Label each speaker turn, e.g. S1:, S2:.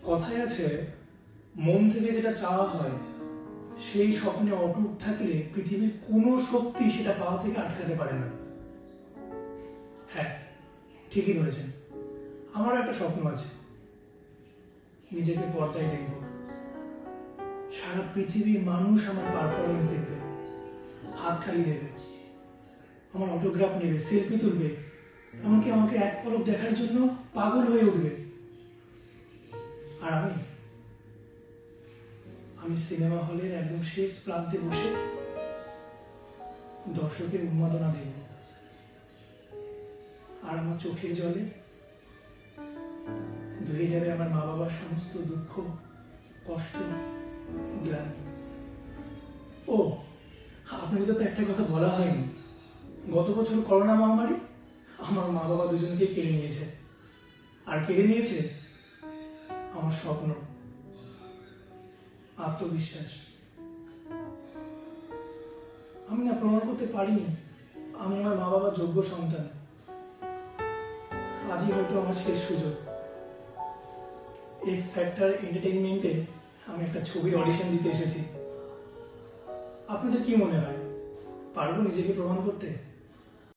S1: কথায় আছে, মন থেকে যেটা চাওয়া হয় সেই স্বপ্নে অটুট থাকলে পৃথিবীর কোনো শক্তি সেটা পাওয়া থেকে আটকাতে পারে না। হ্যাঁ, ঠিকই ধরেছেন। আমার একটা স্বপ্ন আছে, নিজেকে পর্দায় দেখব, সারা পৃথিবীর মানুষ আমার পারফরমেন্স দেখবে, হাততালি দেবে, আমার অটোগ্রাফ নেবে, সেলফি তুলবে, এমনকি আমাকে এক পলক দেখার জন্য পাগল হয়ে উঠবে। আর আমি সিনেমা হলের একদম শেষ প্রান্তে বসে দর্শকের উন্মাদনা দেখব, আর আমার চোখের জলে ধুয়ে যাবে আমার মা বাবার সমস্ত দুঃখ, কষ্ট, গ্লানি। ও, আপনাদের তো একটা কথা বলা হয়নি, গত বছর করোনা মহামারী আমার মা বাবা দুজনকে কেড়ে নিয়েছে। আর কেড়ে নিয়েছে আমার স্বপ্ন, আত্মবিশ্বাস। আমি না প্রমাণ করতে পারিনি আমি আমার মা বাবার যোগ্য সন্তান। আজই হয়তো আমার শেষ সুযোগ। এক্স ফ্যাক্টর এন্টারটেইনমেন্টে আমি একটা ছবির অডিশন দিতে এসেছি। আপনাদের কি মনে হয়, পারবো নিজেকে প্রমাণ করতে?